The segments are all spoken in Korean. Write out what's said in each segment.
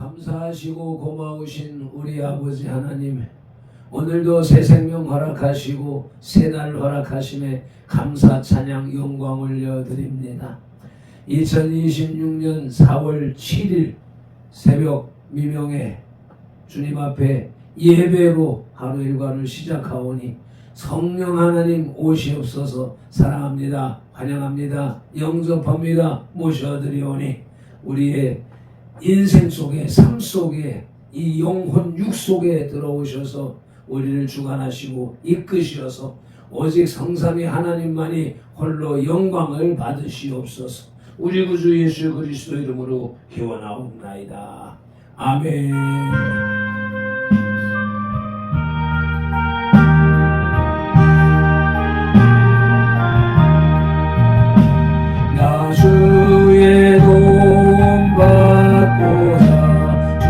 감사하시고 고마우신 우리 아버지 하나님, 오늘도 새 생명 허락하시고 새 날 허락하심에 감사 찬양 영광 올려드립니다. 2026년 4월 7일 새벽 미명에 주님 앞에 예배로 하루 일과를 시작하오니 성령 하나님 오시옵소서. 사랑합니다. 환영합니다. 영접합니다. 모셔드리오니 우리의 인생 속에, 삶 속에, 이 영혼 육 속에 들어오셔서 우리를 주관하시고 이끄시어서 오직 성삼위 하나님만이 홀로 영광을 받으시옵소서. 우리 구주 예수 그리스도 이름으로 기원하옵나이다. 아멘. 주의 도움 받고자 주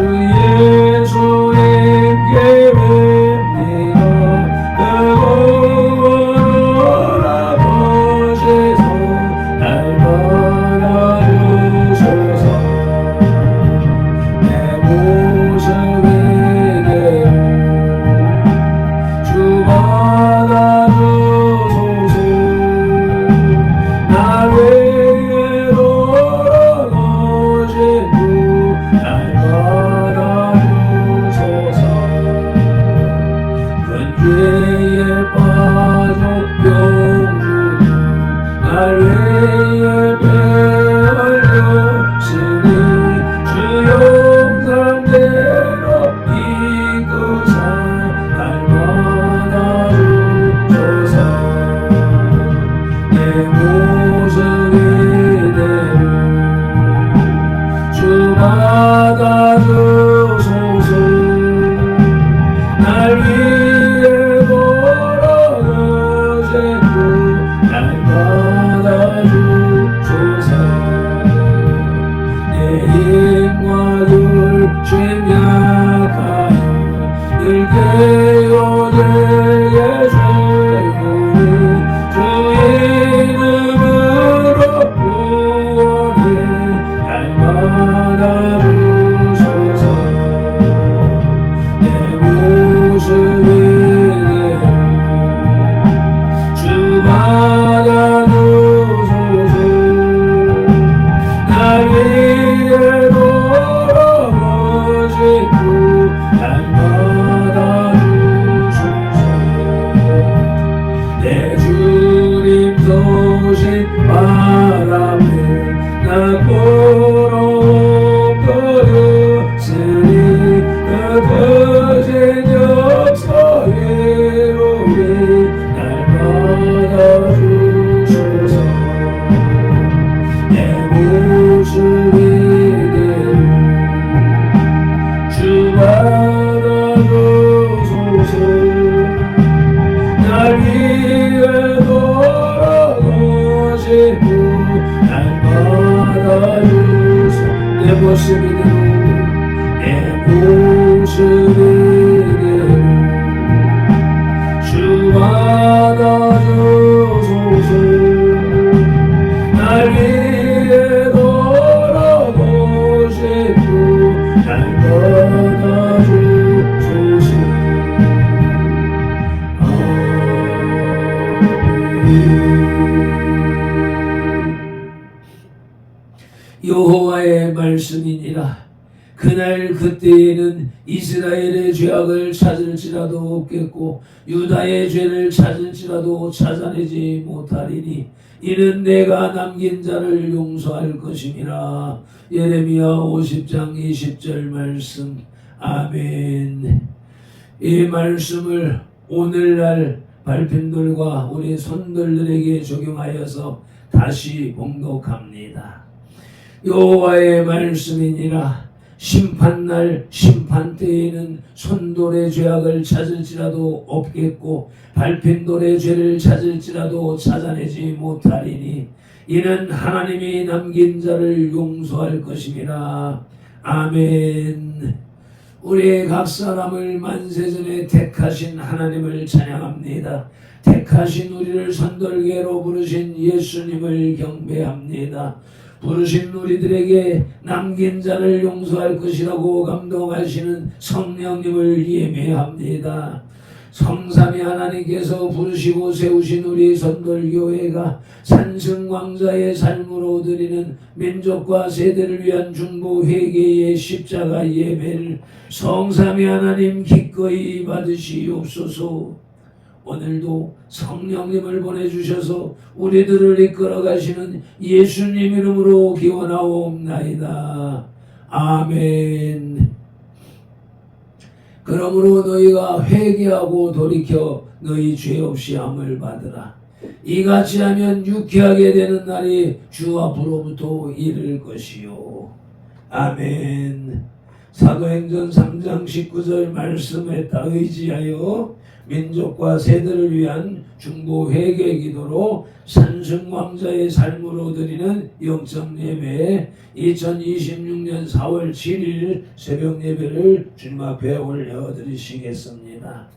예수님께 뵙니다. 뜨거운 아버지서 날 받아주소서. 내 모습이 되어 주 받아주소서. 날 여호와의 말씀이니라. 그날 그때에는 이스라엘의 죄악을 찾을지라도 없겠고 유다의 죄를 찾을지라도 찾아내지 못하리니 이는 내가 남긴 자를 용서할 것임이라. 예레미야 50장 20절 말씀. 아멘. 이 말씀을 오늘날 발편들과 우리 손들에게 적용하여서 다시 봉독합니다. 여호와의 말씀이니라. 심판날 심판 때에는 손돌의 죄악을 찾을지라도 없겠고 발핀돌의 죄를 찾을지라도 찾아내지 못하리니 이는 하나님이 남긴 자를 용서할 것임이라. 아멘. 우리 각 사람을 만세전에 택하신 하나님을 찬양합니다. 택하신 우리를 선돌개로 부르신 예수님을 경배합니다. 부르신 우리들에게 남긴 자를 용서할 것이라고 감동하시는 성령님을 예매합니다. 성삼위 하나님께서 부르시고 세우신 우리 선돌교회가 산승왕자의 삶으로 드리는 민족과 세대를 위한 중보 회개의 십자가 예배를 성삼위 하나님 기꺼이 받으시옵소서. 오늘도 성령님을 보내주셔서 우리들을 이끌어 가시는 예수님 이름으로 기원하옵나이다. 아멘. 그러므로 너희가 회개하고 돌이켜 너희 죄 없이 함을 받으라. 이같이 하면 유쾌하게 되는 날이 주 앞으로부터 이를 것이요. 아멘. 사도행전 3장 19절 말씀에 따라 의지하여 민족과 세대를 위한 중보 회개 기도로 산승왕자의 삶으로 드리는 영적 예배 2026년 4월 7일 새벽 예배를 주님 앞에 올려드리시겠습니다.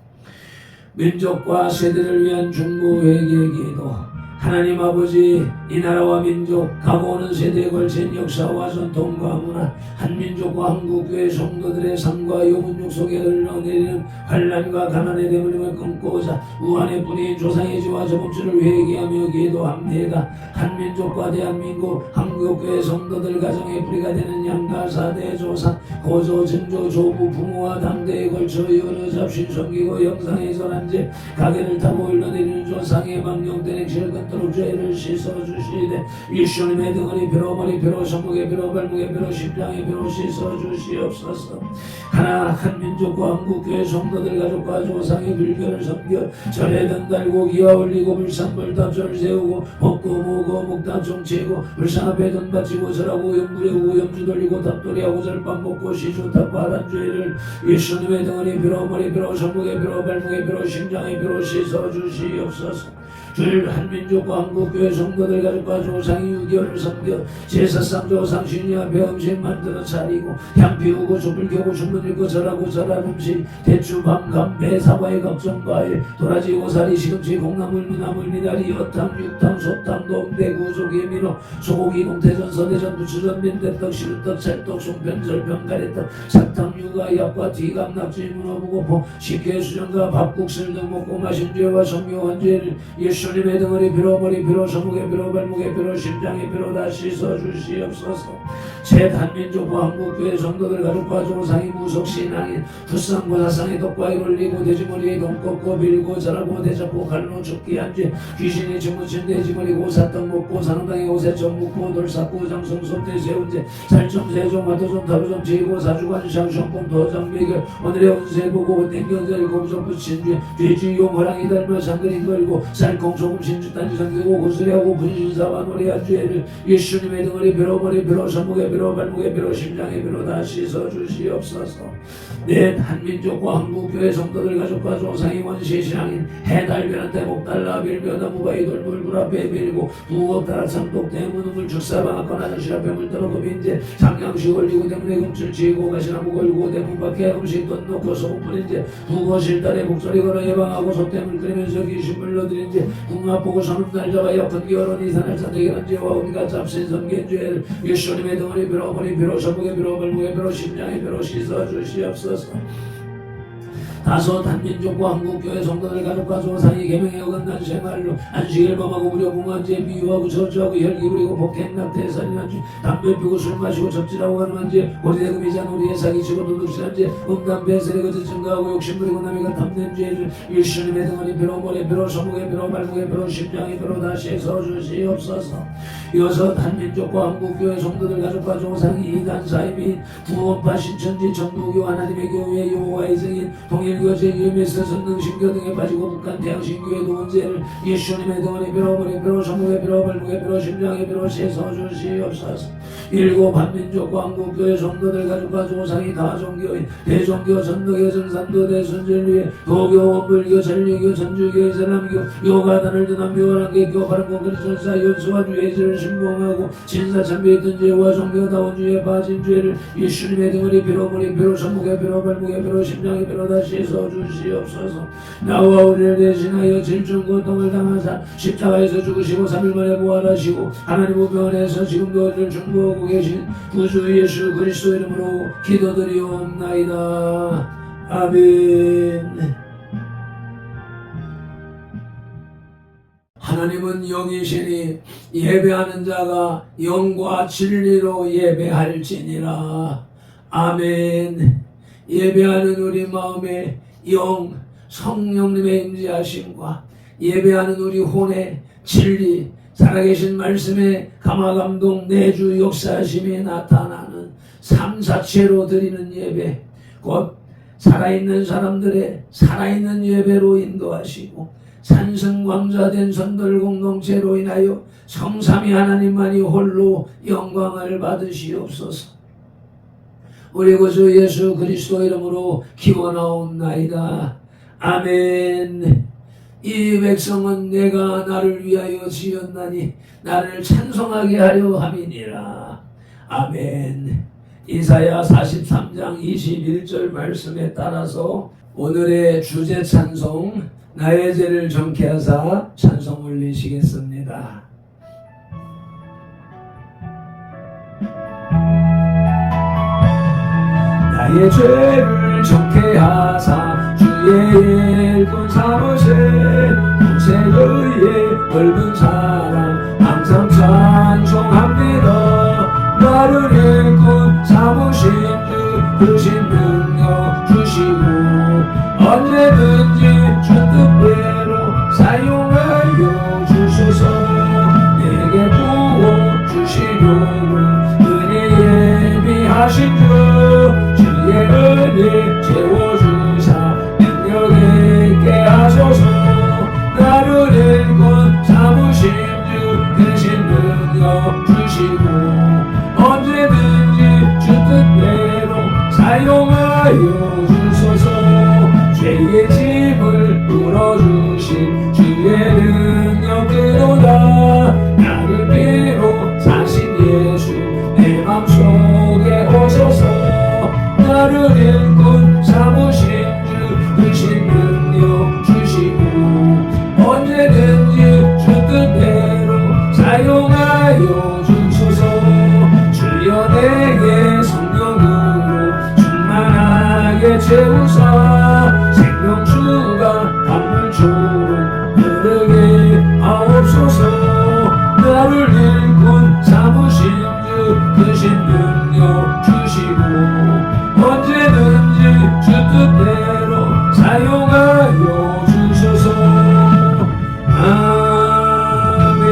민족과 세대를 위한 중보 회개 기도. 하나님 아버지, 이 나라와 민족, 가고오는 세대에 걸친 역사와 전통과 문화, 한민족과 한국교회 성도들의 삶과 영혼육 속에 흘러내리는 환난과 가난의 대물림을 끊고자 우한의 뿌리인 조상의 죄와 저범죄를 회개하며 기도합니다. 한민족과 대한민국, 한국교회 성도들 가정의 뿌리가 되는 양가 사대 조상, 고조, 증조, 조부, 부모와 당대에 걸쳐 여러 잡신 섬기고 영상에 전한 죄, 가게를 타고 흘러내리는 조상의 망령된 행실을 끊도록 죄를 씻어주시되 예수님의 등허리 피로 머리 피로 손목의 피로 발목의 피로 심장의 피로 씻어주시옵소서. 하나 한민족과 한국교회 성도들 가족과 조상의 불교를 섬겨 절에든 달고 기와 올리고 불상불답절 세우고 먹고 모고 목단총 치고 불상 앞에 돈 바치고 절하고 염부려고 염주 돌리고 답돌이하고 절밥 먹고 시주 탑바란 죄를 예수님의 등허리 피로 머리 피로 손목의 피로 발목의 피로 심장의 피로 씻어주시옵소서. 주일 한민족과 한국교회 성도들 가족과 조상이 유교를 섬겨 제사상 조상 신이 앞에 음식 만들어 차리고 향 피우고 촛불 켜고 주문 읽고 절하고 절한 음식 대추 밤감 배 사과의 각종 과일 도라지 고사리 시금치 콩나물 무나물 미나리 여탕 육탕 소탕 동대 구조개 민호 소고기 동태전 서대전 부추전 민대떡 시루떡 찰떡 송편 절편 가래떡 사탕 육아 약과 뒤감 낙지 문어 무고포 식혜 수정과 밥국술 등 먹고 마신 죄와 성묘한 죄를 예수님의 등허리 피로 머리 피로 손목의 피로 발목의 피로 심장의 피로 다 씻어주시옵소서. 셋 한민족과 한국교회 성도들 가족과 조상이 무속신앙인 풋상고사상의 덕과에 올리고 돼지머리에 돈 꺾고 빌고 절하고 대잡고 갈로 죽기 한죄 귀신이 주무친 돼지머리 고사떡 먹고 산호당에 오세점 묵고 돌 쌓고 장성섭대 세운죄 살점 세점 화도점 타로점 제고 사주관 샹성공 도장 매결 오늘의 운세 보고 땡겨들 공성 붙인 죄 죄주용 호랑이 닮아 상그림 걸고 살콩 소금 신주 단지 상기고 고수리하고 분신사와 노래한 죄를 예수님의 등허리 피로 머리 피로 손목의 피로 발목의 피로 심장의 피로 다 씻어주시옵소서. 넷 한민족과 한국교회 성도들 가족과 조상이 원시신앙인 해달변한 대목달라 빌변한 무바이 돌물 불앞에 밀고 부업 따라창독 대문음을 축사방학과 나장실 앞에 물들어도 빈제 장양식 올리고 대문에 금줄 치고 가시나무 걸고 대문 밖에 음식 돈 놓고 소금 뿌린 제 부거실달에 목소리 걸어 예방하고 소대물 끓이면서 귀신 불러들인 제 궁합 보고 서는 날 잡아 옆은 기어론 이산을 산대결한 죄와 우리가 잡신 섬긴 죄를 예수님의 등허리 피로 머리 피로 손목의 피로 발목의 피로 심장의 피로 씻어주시옵소서. 다섯 한민족과 한국교회 성도들 가족과 조상이 계명에 어긋난 생활로 안식일 범하고 무료공한죄 미유하고 저주하고 혈기 부리고 폭행 낙태살인한 죄 담배 피우고 술 마시고 접질하고 가늠한 죄 고리대금이자 우리의 사기치고 도둑질한 죄 음담 배설에 거짓 증거하고 욕심 부리고 남이가 탐낸 죄를 예수님의 등허리 피로 머리 피로 손목의 피로 발목의 피로 심장의 피로 다 씻어주시옵소서. 여섯 한민족과 한국교회 성도들 가족과 조상이 이단 사이비 부원파 신천지 전부교 하나님의 교회 여호와의 증인 동일교제 유메스 선능신교 등에 빠지고 북한 대양신교회 도원죄를 예수님의 등허리 피로 머리 피로 손목의 피로 발목의 피로 심장의 피로 씻어주시옵소서. 일곱 한민족과 한국교회 성도들 가족과 조상이 다 종교인 대종교 전도교 정산도 대순절교회 도교 원불교 전류교 전주교 이슬람교 요가단을 드난 묘란계교 바른공 그리스도사 연수와 주의지를 신봉하고 진사참배의 든 죄와 종교다운 죄에 빠진 죄를 예수님의 등을이 피로 물이 피로 천국의 피로 발목의 피로 심장의 피로 다시 써주시옵소서. 나와 우리를 대신하여 질중 고통을 당하사 십자가에서 죽으시고 3일 만에 부활하시고 하나님 우편에서 지금도 우리를 중보하고 계신 구주 예수 그리스도 이름으로 기도드리옵나이다. 아멘. 하나님은 영이시니 예배하는 자가 영과 진리로 예배할지니라. 아멘. 예배하는 우리 마음에 영 성령님의 임재하심과 예배하는 우리 혼의 진리 살아계신 말씀의 감화감동 내주 역사하심이 나타나는 삶 자체로 드리는 예배, 곧 살아있는 사람들의 살아있는 예배로 인도하시고 산승광자된 선들 공동체로 인하여 성삼위 하나님만이 홀로 영광을 받으시옵소서. 우리 구주 예수 그리스도 이름으로 기원하옵나이다. 아멘. 이 백성은 내가 나를 위하여 지었나니 나를 찬송하게 하려 함이니라. 아멘. 이사야 43장 21절 말씀에 따라서 오늘의 주제 찬송 나의 죄를 정케 하사 찬송 올리시겠습니다. 나의 죄를 정케 하사 주의 일꾼 삼으신 구세주의 넓은 사랑 항상 찬송합니다. 나를 일꾼 삼으신 주 크신 능력 주시고 언제든지 주 뜻대로 사용하여 주소서. 내게 부어 주시려는 은혜 예비하신 주 주의 은혜 채워주사 능력 있게 하소서. 나를 일꾼 삼으신 주 크신 능력 주시고 언제든지 주 뜻대로 사용하여 주소서. 죄의 짐을 풀어주신 주의 능력으로다. 나를 비로 사신 예수 내 맘속에 오소서. 나를 일꾼 삼으신 주 크신 능력 주시고 언제든지 주 뜻대로 사용하여 주소서. 주여 내게 성령으로 충만하게 채우사 생명수가 강물처럼 흐르게 하옵소서. 나를 일꾼 삼으신 주 크신 능력 주시고 언제든지 주 뜻대로 사용하여 주소서. 아멘.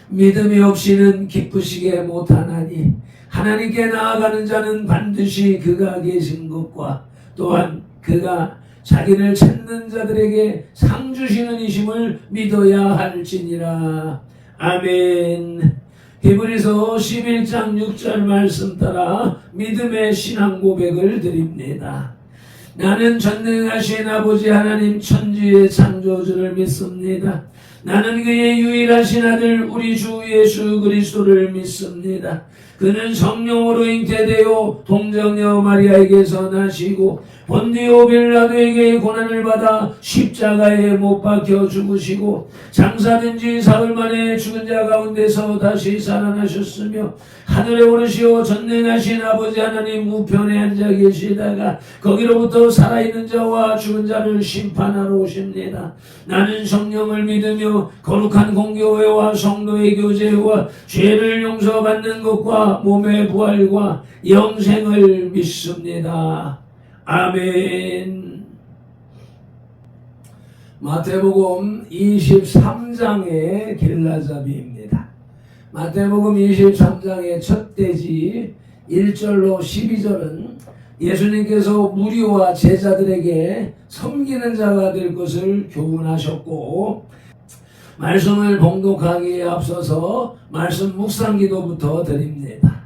믿음이 없이는 기쁘시게 못하나니 하나님께 나아가는 자는 반드시 그가 계신 것과 또한 그가 자기를 찾는 자들에게 상 주시는 이심을 믿어야 할지니라. 아멘. 히브리서 11장 6절 말씀 따라 믿음의 신앙 고백을 드립니다. 나는 전능하신 아버지 하나님 천지의 창조주를 믿습니다. 나는 그의 유일하신 아들 우리 주 예수 그리스도를 믿습니다. 그는 성령으로 잉태되어 동정녀 마리아에게서 나시고 본디오 빌라도에게 고난을 받아 십자가에 못 박혀 죽으시고 장사된 지 사흘 만에 죽은 자 가운데서 다시 살아나셨으며 하늘에 오르시어 전능하신 아버지 하나님 우편에 앉아 계시다가 거기로부터 살아있는 자와 죽은 자를 심판하러 오십니다. 나는 성령을 믿으며 거룩한 공교회와 성도의 교제와 죄를 용서받는 것과 몸의 부활과 영생을 믿습니다. 아멘. 마태복음 23장의 길라잡이입니다. 마태복음 23장의 첫 대지 1절로 12절은 예수님께서 무리와 제자들에게 섬기는 자가 될 것을 교훈하셨고 말씀을 봉독하기에 앞서서 말씀 묵상 기도부터 드립니다.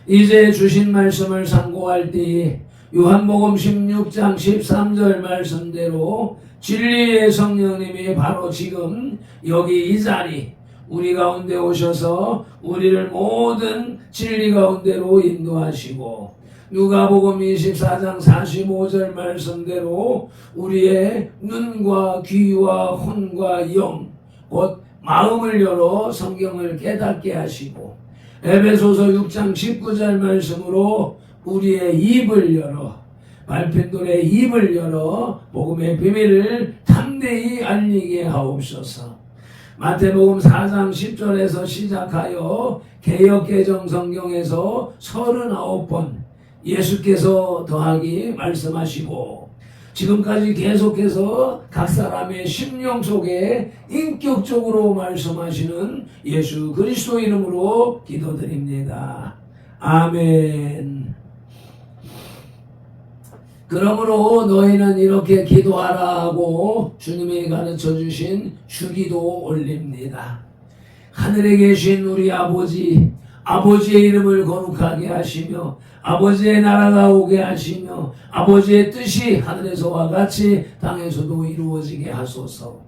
이제 주신 말씀을 상고할 때 요한복음 16장 13절 말씀대로 진리의 성령님이 바로 지금 여기 이 자리 우리 가운데 오셔서 우리를 모든 진리 가운데로 인도하시고, 누가복음 24장 45절 말씀대로 우리의 눈과 귀와 혼과 영, 곧 마음을 열어 성경을 깨닫게 하시고, 에베소서 6장 19절 말씀으로 우리의 입을 열어, 말편돌의 입을 열어 복음의 비밀을 담대히 알리게 하옵소서. 마태복음 4장 10절에서 시작하여 개역개정 성경에서 39번 예수께서 더하기 말씀하시고, 지금까지 계속해서 각 사람의 심령 속에 인격적으로 말씀하시는 예수 그리스도 이름으로 기도드립니다. 아멘. 그러므로 너희는 이렇게 기도하라 하고 주님이 가르쳐 주신 주기도 올립니다. 하늘에 계신 우리 아버지, 아버지의 이름을 거룩하게 하시며 아버지의 나라가 오게 하시며 아버지의 뜻이 하늘에서와 같이 땅에서도 이루어지게 하소서.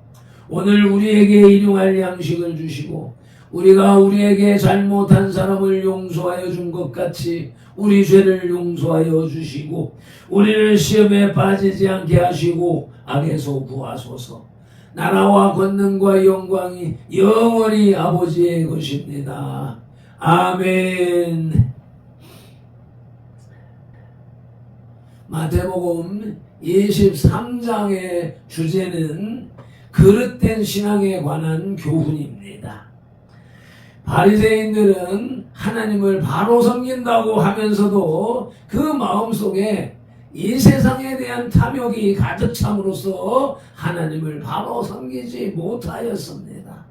오늘 우리에게 일용할 양식을 주시고 우리가 우리에게 잘못한 사람을 용서하여 준 것 같이 우리 죄를 용서하여 주시고 우리를 시험에 빠지지 않게 하시고 악에서 구하소서. 나라와 권능과 영광이 영원히 아버지의 것입니다. 아멘. 마태복음 23장의 주제는 그릇된 신앙에 관한 교훈입니다. 바리새인들은 하나님을 바로 섬긴다고 하면서도 그 마음속에 이 세상에 대한 탐욕이 가득 참으로써 하나님을 바로 섬기지 못하였습니다.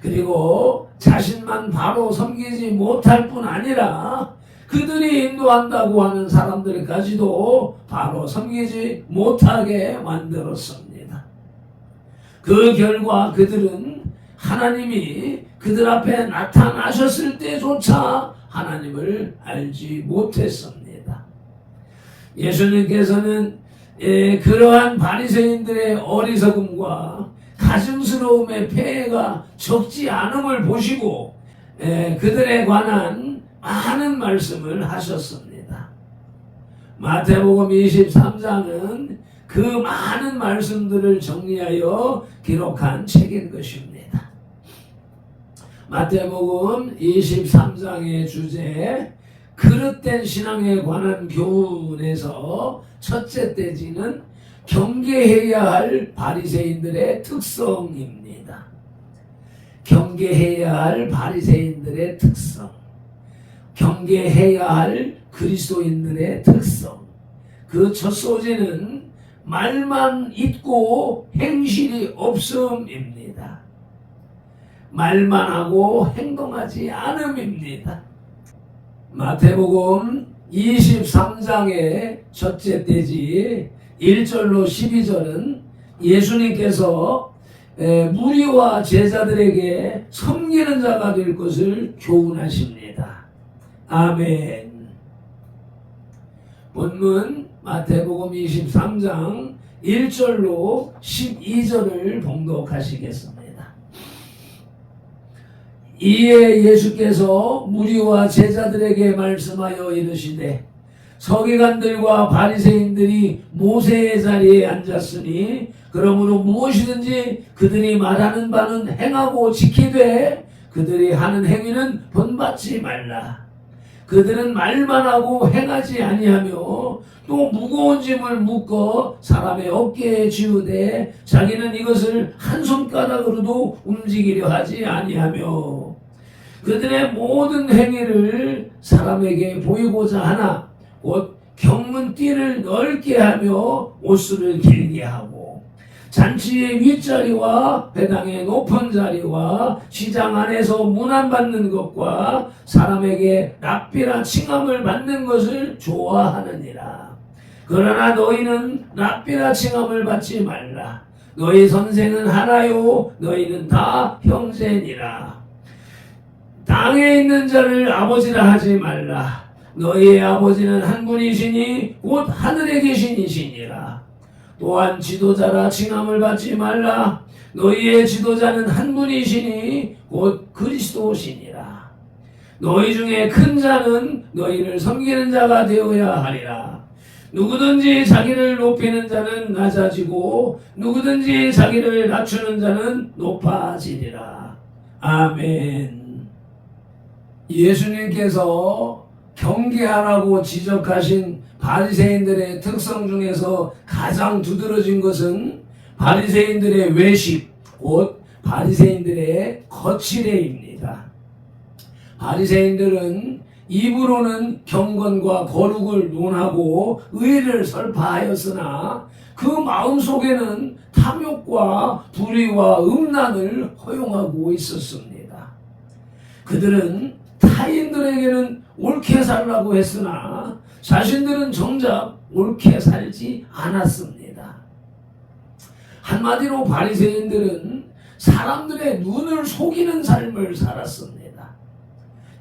그리고 자신만 바로 섬기지 못할 뿐 아니라 그들이 인도한다고 하는 사람들까지도 바로 섬기지 못하게 만들었습니다. 그 결과 그들은 하나님이 그들 앞에 나타나셨을 때조차 하나님을 알지 못했습니다. 예수님께서는 그러한 바리새인들의 어리석음과 가증스러움의 폐해가 적지 않음을 보시고 그들에 관한 많은 말씀을 하셨습니다. 마태복음 23장은 그 많은 말씀들을 정리하여 기록한 책인 것입니다. 마태복음 23장의 주제 그릇된 신앙에 관한 교훈에서 첫째 떼지는 경계해야 할 바리새인들의 특성입니다. 경계해야 할 바리새인들의 특성, 경계해야 할 그리스도인들의 특성. 그 첫 소재는 말만 있고 행실이 없음입니다. 말만 하고 행동하지 않음입니다. 마태복음 23장의 첫째 떼지 1절로 12절은 예수님께서 무리와 제자들에게 섬기는 자가 될 것을 교훈하십니다. 아멘. 본문 마태복음 23장 1절로 12절을 봉독하시겠습니다. 이에 예수께서 무리와 제자들에게 말씀하여 이르시되 서기관들과 바리새인들이 모세의 자리에 앉았으니 그러므로 무엇이든지 그들이 말하는 바는 행하고 지키되 그들이 하는 행위는 본받지 말라. 그들은 말만 하고 행하지 아니하며 또 무거운 짐을 묶어 사람의 어깨에 지우되 자기는 이것을 한 손가락으로도 움직이려 하지 아니하며 그들의 모든 행위를 사람에게 보이고자 하나 곧 경문띠를 넓게 하며 옷수를 길게 하고 잔치의 윗자리와 회당의 높은 자리와 시장 안에서 문안받는 것과 사람에게 랍비라 칭함을 받는 것을 좋아하느니라. 그러나 너희는 랍비라 칭함을 받지 말라. 너희 선생은 하나요 너희는 다 형제니라. 땅에 있는 자를 아버지라 하지 말라. 너희의 아버지는 한 분이시니 곧 하늘에 계신 이시니라. 또한 지도자라 칭함을 받지 말라. 너희의 지도자는 한 분이시니 곧 그리스도시니라. 너희 중에 큰 자는 너희를 섬기는 자가 되어야 하리라. 누구든지 자기를 높이는 자는 낮아지고 누구든지 자기를 낮추는 자는 높아지리라. 아멘. 예수님께서 경계하라고 지적하신 바리새인들의 특성 중에서 가장 두드러진 것은 바리새인들의 외식, 곧 바리새인들의 거칠애입니다. 바리새인들은 입으로는 경건과 거룩을 논하고 의를 설파하였으나 그 마음속에는 탐욕과 불의와 음란을 허용하고 있었습니다. 그들은 타인들에게는 옳게 살라고 했으나 자신들은 정작 옳게 살지 않았습니다. 한마디로 바리새인들은 사람들의 눈을 속이는 삶을 살았습니다.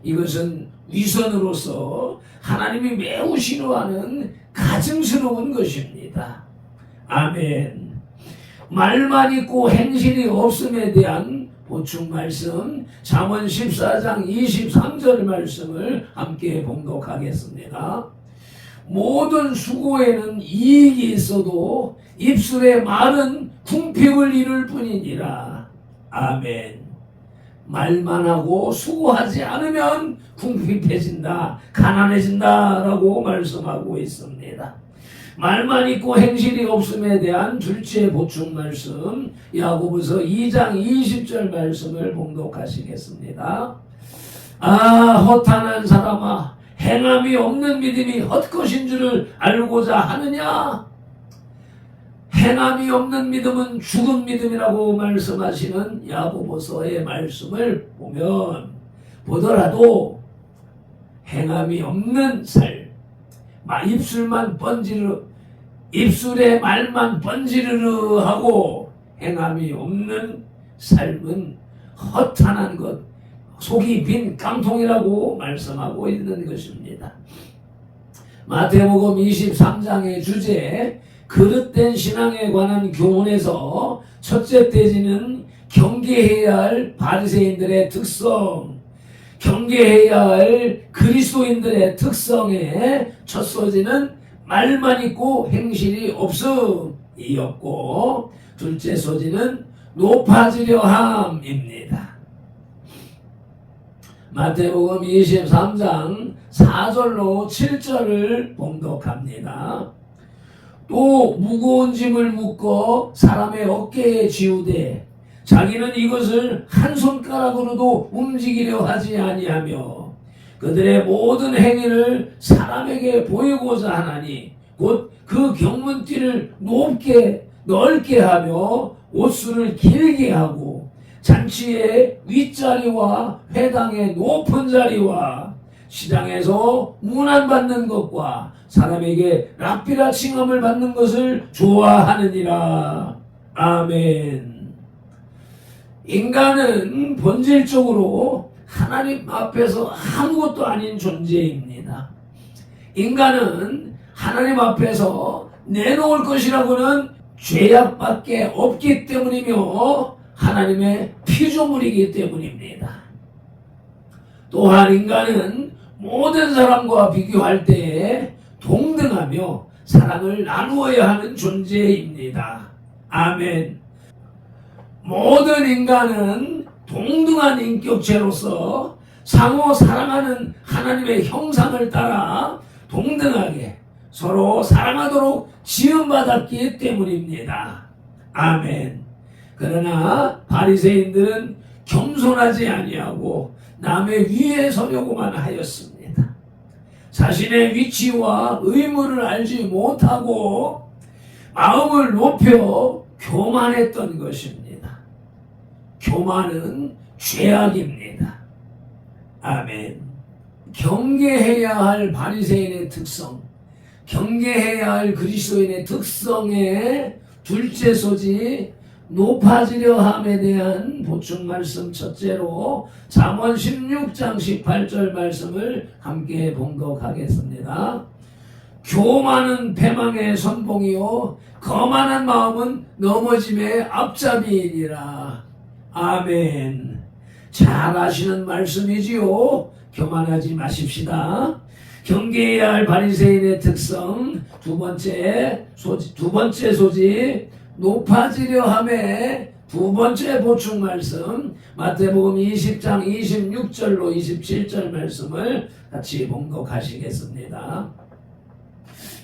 이것은 위선으로서 하나님이 매우 싫어하는 가증스러운 것입니다. 아멘. 말만 있고 행실이 없음에 대한 보충 말씀, 잠언 14장 23절 말씀을 함께 봉독하겠습니다. 모든 수고에는 이익이 있어도 입술의 말은 궁핍을 이룰 뿐이니라. 아멘. 말만 하고 수고하지 않으면 궁핍해진다, 가난해진다 라고 말씀하고 있습니다. 말만 있고 행실이 없음에 대한 둘째 보충 말씀, 야고보서 2장 20절 말씀을 봉독하시겠습니다. 허탄한 사람아, 행함이 없는 믿음이 헛것인 줄을 알고자 하느냐? 행함이 없는 믿음은 죽은 믿음이라고 말씀하시는 야고보서의 말씀을 보더라도 행함이 없는 삶, 입술에 말만 번지르르 하고 행함이 없는 삶은 허탄한 것, 속이 빈 깡통이라고 말씀하고 있는 것입니다. 마태복음 23장의 주제 그릇된 신앙에 관한 교훈에서 첫째 대지는 경계해야 할 바리새인들의 특성, 경계해야 할 그리스도인들의 특성의 첫 소지는 말만 있고 행실이 없음이었고, 둘째 소지는 높아지려 함입니다. 마태복음 23장 4절로 7절을 봉독합니다. 또 무거운 짐을 묶어 사람의 어깨에 지우되 자기는 이것을 한 손가락으로도 움직이려 하지 아니하며 그들의 모든 행위를 사람에게 보이고자 하나니 곧 그 경문띠를 넓게 하며 옷수를 길게 하고 잔치의 윗자리와 회당의 높은 자리와 시장에서 문안받는 것과 사람에게 랍비라 칭함을 받는 것을 좋아하느니라. 아멘. 인간은 본질적으로 하나님 앞에서 아무것도 아닌 존재입니다. 인간은 하나님 앞에서 내놓을 것이라고는 죄악밖에 없기 때문이며 하나님의 피조물이기 때문입니다. 또한 인간은 모든 사람과 비교할 때에 동등하며 사랑을 나누어야 하는 존재입니다. 아멘. 모든 인간은 동등한 인격체로서 상호 사랑하는 하나님의 형상을 따라 동등하게 서로 사랑하도록 지음받았기 때문입니다. 아멘. 그러나 바리새인들은 겸손하지 아니하고 남의 위에 서려고만 하였습니다. 자신의 위치와 의무를 알지 못하고 마음을 높여 교만했던 것입니다. 교만은 죄악입니다. 아멘. 경계해야 할 바리새인의 특성, 경계해야 할 그리스도인의 특성의 둘째 소지 높아지려 함에 대한 보충 말씀 첫째로 잠언 16장 18절 말씀을 함께 봉독하겠습니다. 교만은 패망의 선봉이요 거만한 마음은 넘어짐의 앞잡이이니라. 아멘. 잘 아시는 말씀이지요. 교만하지 마십시다. 경계해야 할 바리새인의 특성 두 번째 소지 높아지려 함에 두 번째 보충 말씀 마태복음 20장 26절로 27절 말씀을 같이 봉독하시겠습니다.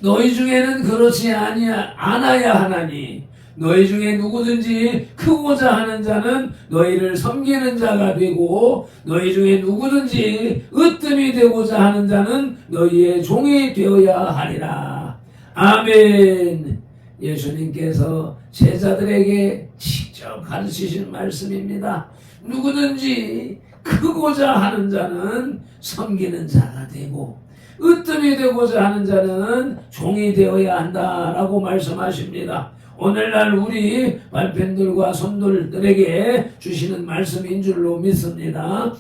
너희 중에는 그렇지 않아야 하나니 너희 중에 누구든지 크고자 하는 자는 너희를 섬기는 자가 되고 너희 중에 누구든지 으뜸이 되고자 하는 자는 너희의 종이 되어야 하리라. 아멘. 예수님께서 제자들에게 직접 가르치신 말씀입니다. 누구든지 크고자 하는 자는 섬기는 자가 되고 으뜸이 되고자 하는 자는 종이 되어야 한다라고 말씀하십니다. 오늘날 우리 발편들과 손들에게 주시는 말씀인 줄로 믿습니다.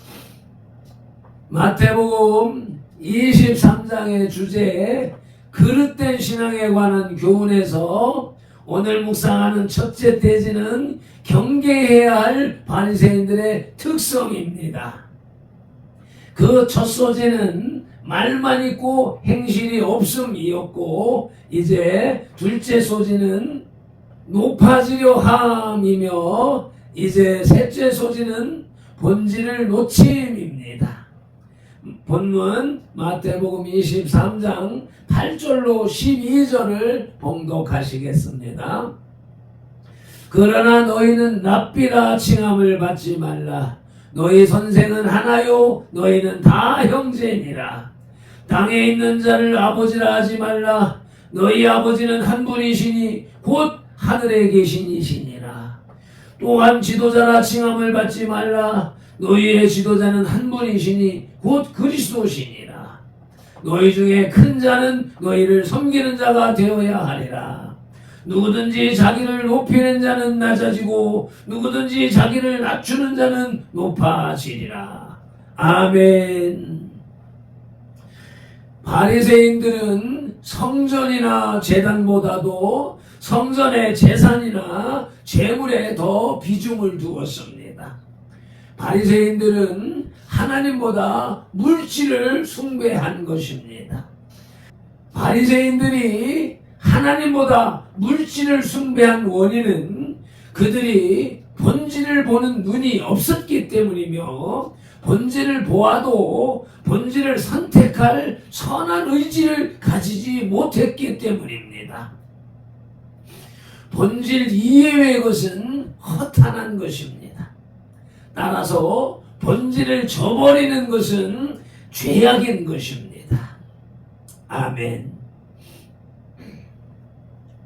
마태복음 23장의 주제 그릇된 신앙에 관한 교훈에서 오늘 묵상하는 첫째 대지는 경계해야 할 바리새인들의 특성입니다. 그 첫 소재는 말만 있고 행실이 없음이었고 이제 둘째 소지는 높아지려 함이며 이제 셋째 소지는 본질을 놓침입니다. 본문 마태복음 23장 8절로 12절을 봉독하시겠습니다. 그러나 너희는 랍비라 칭함을 받지 말라. 너희 선생은 하나요 너희는 다 형제니라. 땅에 있는 자를 아버지라 하지 말라. 너희 아버지는 한 분이시니 곧 하늘에 계신 이시니라. 또한 지도자라 칭함을 받지 말라. 너희의 지도자는 한 분이시니 곧 그리스도시니라. 너희 중에 큰 자는 너희를 섬기는 자가 되어야 하리라. 누구든지 자기를 높이는 자는 낮아지고 누구든지 자기를 낮추는 자는 높아지리라. 아멘. 바리새인들은 성전이나 제단보다도 성전의 제산이나 재물에 더 비중을 두었습니다. 바리새인들은 하나님보다 물질을 숭배한 것입니다. 바리새인들이 하나님보다 물질을 숭배한 원인은 그들이 본질을 보는 눈이 없었기 때문이며 본질을 보아도 본질을 선택할 선한 의지를 가지지 못했기 때문입니다. 본질 이외의 것은 허탄한 것입니다. 따라서 본질을 저버리는 것은 죄악인 것입니다. 아멘.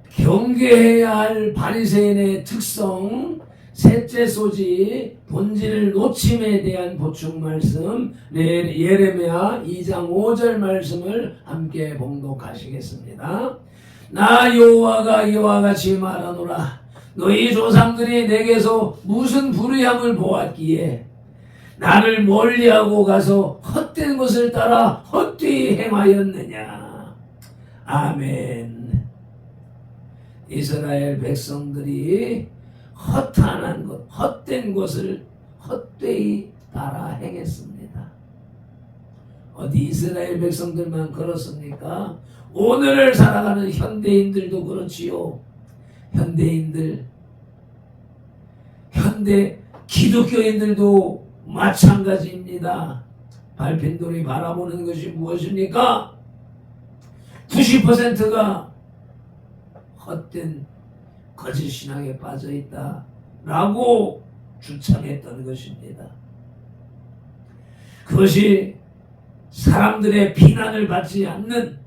경계해야 할 바리새인의 특성 셋째 소지 본질을 놓침에 대한 보충 말씀 예레미야 2장 5절 말씀을 함께 봉독하시겠습니다. 나 여호와가 이와 같이 말하노라. 너희 조상들이 내게서 무슨 불의함을 보았기에 나를 멀리하고 가서 헛된 것을 따라 헛되이 행하였느냐. 아멘. 이스라엘 백성들이 허탄한 것, 헛된 것을 헛되이 따라 행했습니다. 어디 이스라엘 백성들만 그렇습니까? 오늘을 살아가는 현대인들도 그렇지요. 현대 기독교인들도 마찬가지입니다. 발핀돌이 바라보는 것이 무엇입니까? 90%가 헛된 거짓 신앙에 빠져 있다라고 주창했던 것입니다. 그것이 사람들의 비난을 받지 않는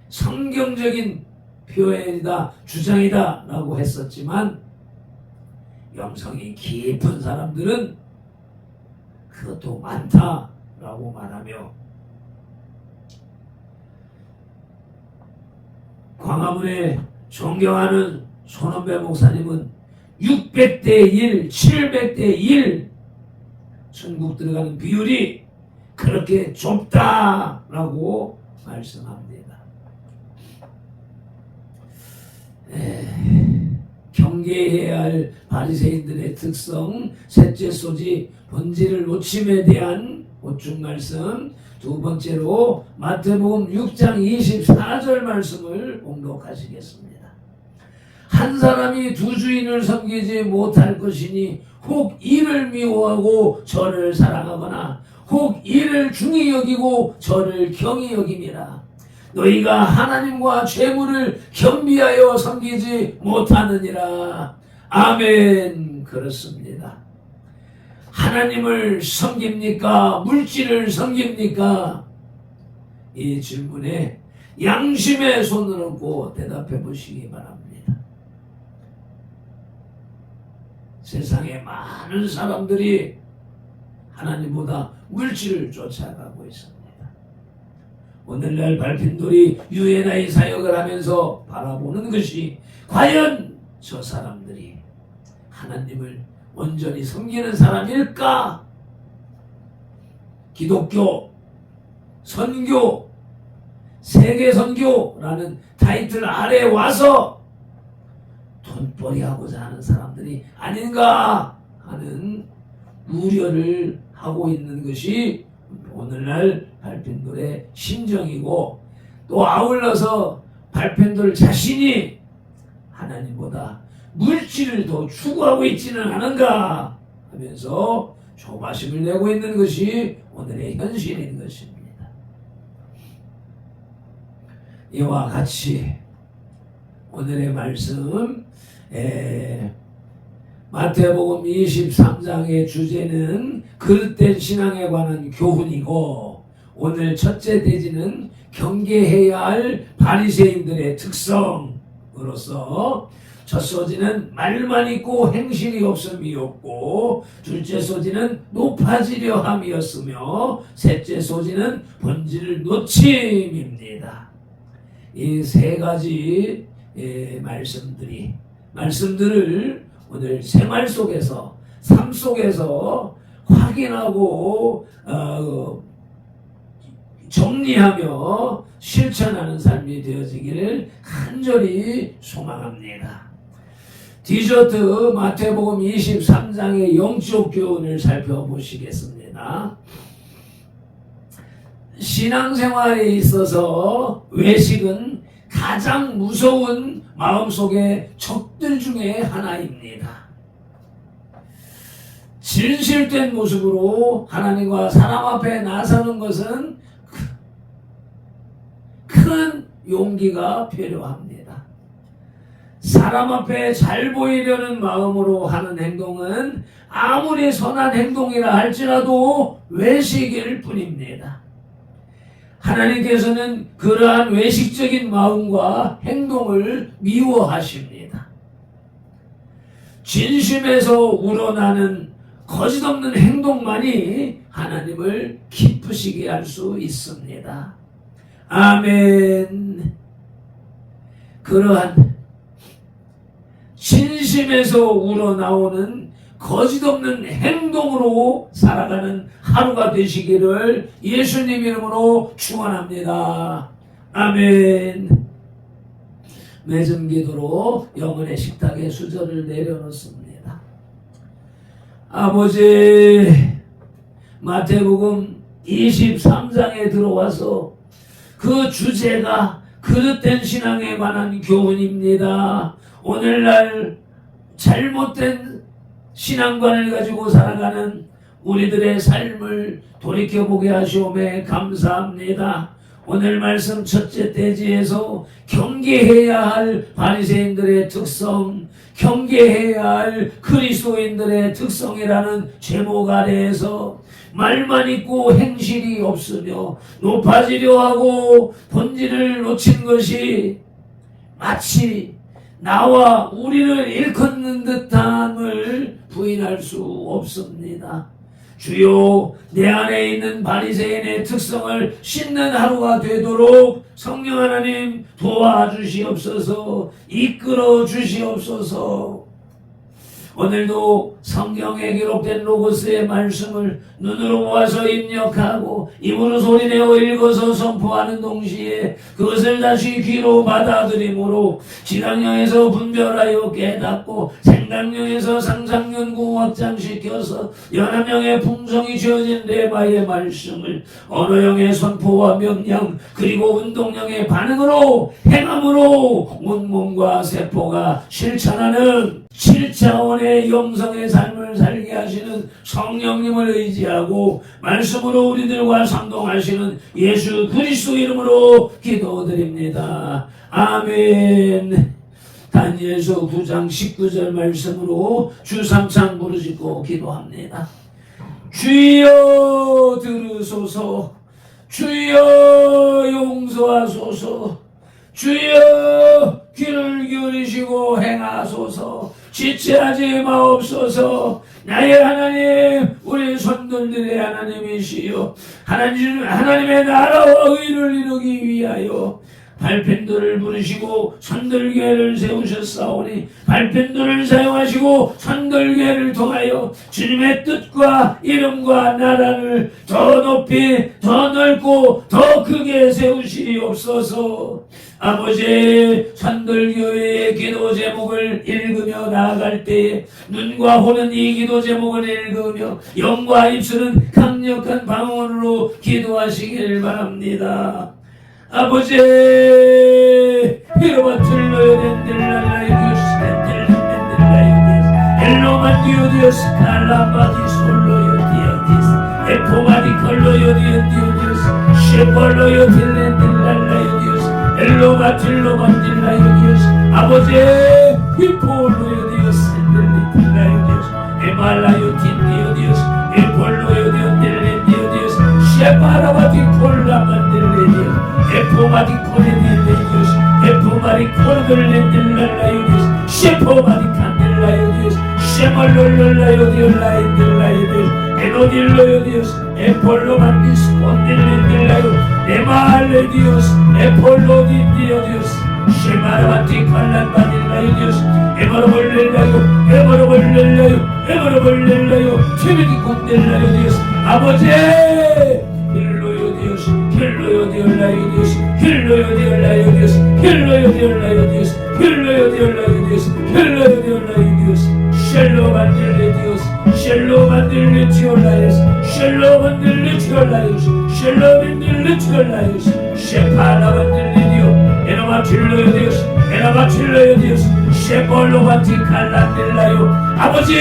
성경적인 표현이다, 주장이다라고 했었지만 영성이 깊은 사람들은 그것도 많다라고 말하며 광화문에 존경하는 손원배 목사님은 600대 1, 700대 1 천국 들어가는 비율이 그렇게 좁다라고 말씀합니다. 경계해야 할 바리새인들의 특성, 셋째 소지 본질을 놓침에 대한 보충 말씀, 두 번째로 마태복음 6장 24절 말씀을 봉독하시겠습니다. 한 사람이 두 주인을 섬기지 못할 것이니 혹 이를 미워하고 저를 사랑하거나 혹 이를 중히 여기고 저를 경히 여김이라. 너희가 하나님과 재물을 겸비하여 섬기지 못하느니라. 아멘. 그렇습니다. 하나님을 섬깁니까? 물질을 섬깁니까? 이 질문에 양심의 손을 얹고 대답해 보시기 바랍니다. 세상에 많은 사람들이 하나님보다 물질을 쫓아가고 있습니다. 오늘날 발핀돌이 UNI 사역을 하면서 바라보는 것이 과연 저 사람들이 하나님을 온전히 섬기는 사람일까? 기독교, 선교, 세계선교라는 타이틀 아래 와서 돈벌이하고자 하는 사람들이 아닌가 하는 우려를 하고 있는 것이 오늘날 발핀돌의 심정이고, 또 아울러서 발핀돌 자신이 하나님보다 물질을 더 추구하고 있지는 않은가 하면서 조바심을 내고 있는 것이 오늘의 현실인 것입니다. 이와 같이 오늘의 말씀, 마태복음 23장의 주제는 그릇된 신앙에 관한 교훈이고, 오늘 첫째 대지는 경계해야 할 바리새인들의 특성으로서 첫 소지는 말만 있고 행실이 없음이었고, 둘째 소지는 높아지려 함이었으며, 셋째 소지는 본질을 놓침입니다. 이 세 가지 말씀들을 오늘 생활 속에서, 삶 속에서 확인하고 정리하며 실천하는 삶이 되어지기를 간절히 소망합니다. 디저트 마태복음 23장의 영적 교훈을 살펴보시겠습니다. 신앙생활에 있어서 외식은 가장 무서운 마음속의 적들 중에 하나입니다. 진실된 모습으로 하나님과 사람 앞에 나서는 것은 큰 용기가 필요합니다. 사람 앞에 잘 보이려는 마음으로 하는 행동은 아무리 선한 행동이라 할지라도 외식일 뿐입니다. 하나님께서는 그러한 외식적인 마음과 행동을 미워하십니다. 진심에서 우러나는 거짓없는 행동만이 하나님을 기쁘시게 할 수 있습니다. 아멘. 그러한 진심에서 우러나오는 거짓없는 행동으로 살아가는 하루가 되시기를 예수님 이름으로 축원합니다. 아멘. 맺음 기도로 영혼의 식탁에 수저를 내려놓습니다. 아버지, 마태복음 23장에 들어와서 그 주제가 그릇된 신앙에 관한 교훈입니다. 오늘날 잘못된 신앙관을 가지고 살아가는 우리들의 삶을 돌이켜보게 하시오매 감사합니다. 오늘 말씀 첫째 대지에서 경계해야 할 바리새인들의 특성, 경계해야 할 그리스도인들의 특성이라는 제목 아래에서 말만 있고 행실이 없으며 높아지려 하고 본질을 놓친 것이 마치 나와 우리를 일컫는 듯함을 부인할 수 없습니다. 주여, 내 안에 있는 바리새인의 특성을 씻는 하루가 되도록 성령 하나님 도와주시옵소서, 이끌어 주시옵소서. 오늘도 성경에 기록된 로고스의 말씀을 눈으로 보아서 입력하고 입으로 소리내어 읽어서 선포하는 동시에 그것을 다시 귀로 받아들임으로 지상령에서 분별하여 깨닫고 생각령에서 상상연구 확장시켜서 연합령의 풍성이 지어진 레마의 말씀을 언어형의 선포와 명령 그리고 운동령의 반응으로 행함으로 온몸과 세포가 실천하는 7차원의 영성의 삶을 살게 하시는 성령님을 의지하고 말씀으로 우리들과 상동하시는 예수 그리스도 이름으로 기도드립니다. 아멘. 다니엘서 9장 19절 말씀으로 주 3창 부르짖고 기도합니다. 주여 들으소서, 주여 용서하소서, 주여 귀를 기울이시고 행하소서, 지체하지 마옵소서. 나의 하나님, 우리 손들들의 하나님이시여, 하나님의 나라와 의를 이루기 위하여 발펜도를 부르시고 선들개를 세우셨사오니 발펜도를 사용하시고 선들개를 통하여 주님의 뜻과 이름과 나라를 더 높이 더 넓고 더 크게 세우시옵소서. 아버지, 선들교회의 기도 제목을 읽으며 나아갈 때에 눈과 혼은 이 기도 제목을 읽으며 영과 입술은 강력한 방언으로 기도하시길 바랍니다. 아버지, 히로바 틀로요 덴들랄라요 디오스 덴들랄라요 디오스 엘로만 디오디오스 칼라바디 솔로요 디오디스 에포마디 컬로요 디오디오스 쉐벌로요 딜렌들랄라요 디오스 엘로마 틸로만 딜라요 디오스 아버지, 히폴로요 디오스 덴들랄라요 디오스 에말라요 딘디오 디오스 에폴로요 디오딜렌 디오디오스 쉐바라바디 콜라만 딜레 디오스 에포마디 코레딜레디오스 에포마디 코르들렌딜랄라요디오스 셰포마디 칸딜라요디오스 셰멀롤롤라요디올라인딜라요디오스 에노딜로요디오스 에폴로만디스 콘딜렌딜라요 에마알레디오스 에폴로딘디오디오스 셰마라바티 칼란바딜라요디오스 에머로볼렐라요 에머로볼렐라요 에머로볼렐라요 티비디 콘딜라요디오스 아버지 힐로요 디올라요 디오스 힐로요 디올라요 디오스 힐로요 디올라요 디오스 힐로요 디올라요 디오스 힐로요 디올라요 디오스 쉘로 만들레 디오스 쉘로 만들레 디올라요스 쉘로 만들레 디올라요스 쉘로 만들레 디올라요스 셰파라 만들레 디오 에노마 틸로요 디오스 에노마 틸로요 디오스 셰폴로 바티 칼란딜라요 아버지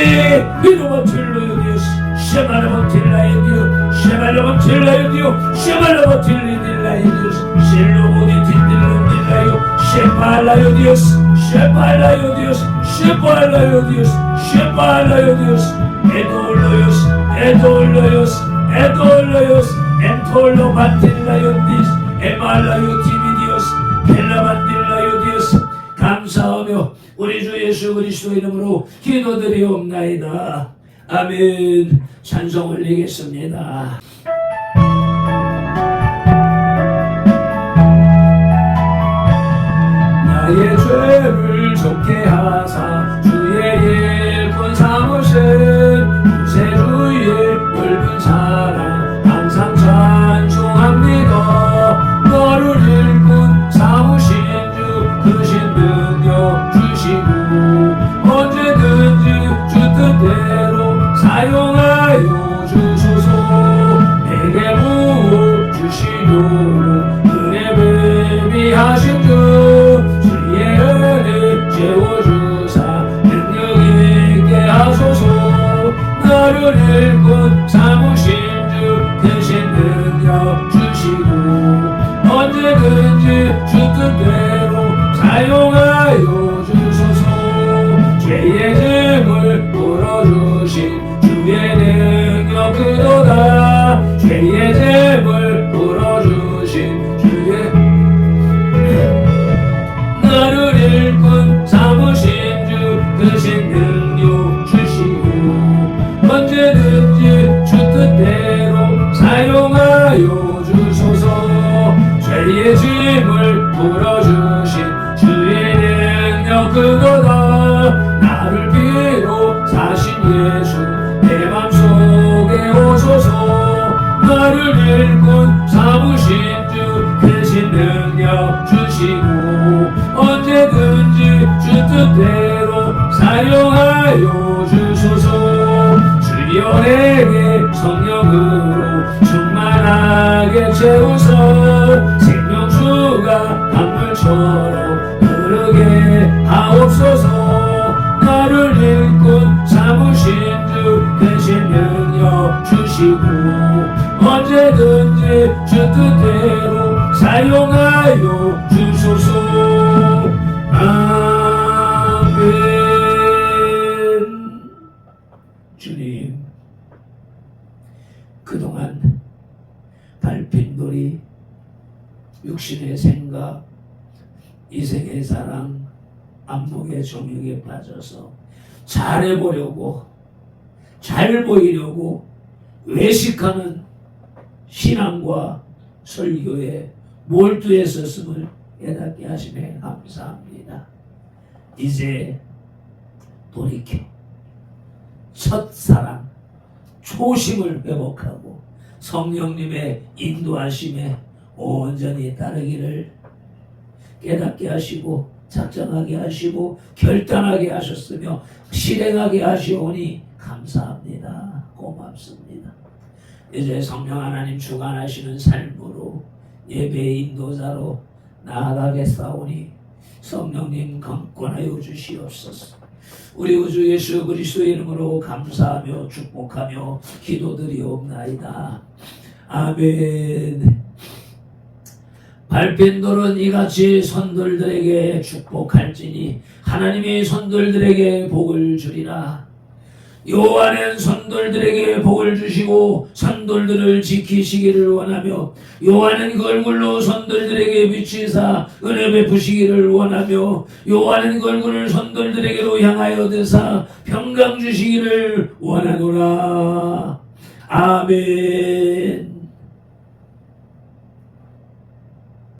이노마 틸로요 디오스 셰마라모 틸라요 디오 셰말로모 틸라요 디오 셰말로모 틸리딜라요 디오스 실로모디 딘딜론딜라요 셰팔라요 디오스 셰팔라요 디오스 셰팔라요 디오스 셰팔라요 디오스 에돌로요스 에돌로요스 에돌로요스 엔톨로 바틸라요 디스 에말라요 디미디오스 펠라반딜라요 디오스 감사하며 우리 주 예수 그리스도 이름으로 기도드리옵나이다. 아멘. 찬송 올리겠습니다. 나의 죄를 좁게 하사 주의 일꾼 삼으신 구세주의 넓은 사랑 항상 찬송합니다. 너를 일꾼 삼으신 주 크신 능력 주시고 언제든지 주 뜻대로 사용하여 주소서. 내게 부어 주시려 은혜 배비하신 주 주의 은혜 채워주사 능력 있게 하소서. 나를 일꾼 삼으신 주 대신 능력 주시고 언제든지 주 뜻대로 사용하여 주소서. 죄의 짐을 풀어주신 주의 능력 그도다. 죄의 짐을 풀어주신 주의 나를 일꾼 삼으신 주 크신 능력 주시고 언제든지 주 뜻대로 사용하여 주소서. 죄의 짐을 풀어주신 주의 능력 그도다. 나를 비로 능력 주시고 언제든지 주 뜻대로 사용하여 주소서. 주님에게 성령으로 충만하게 채워서 생명수가 강물처럼 흐르게 하옵소서. 나를 일꾼 삼으신 주 대신 능력 주시고 언제든지 주 뜻대로 사용하여 주소서. 아멘. 주님, 그동안 밟힌 돌이 육신의 생각, 이생의 사랑, 안목의 정욕에 빠져서 잘해보려고, 잘 보이려고 외식하는 신앙과 설교에 몰두했었음을 깨닫게 하시네 감사합니다. 이제 돌이켜 첫사랑, 초심을 회복하고 성령님의 인도하심에 온전히 따르기를 깨닫게 하시고 작정하게 하시고 결단하게 하셨으며 실행하게 하시오니 감사합니다. 고맙습니다. 이제 성령 하나님 주관하시는 삶으로 예배의 인도자로 나아가겠사오니 성령님 강권하여 주시옵소서. 우리 구주 예수 그리스도의 이름으로 감사하며 축복하며 기도드리옵나이다. 아멘. 밟힌 돌은 이같이 선돌들에게 축복할지니 하나님이 선돌들에게 복을 주리라. 여호와는 선돌들에게 복을 주시고 선돌들을 지키시기를 원하며 여호와는 그 얼굴로 선돌들에게 비치사 은혜 베푸시기를 원하며 여호와는 그 얼굴을 선돌들에게로 향하여 드사 평강 주시기를 원하노라. 아멘.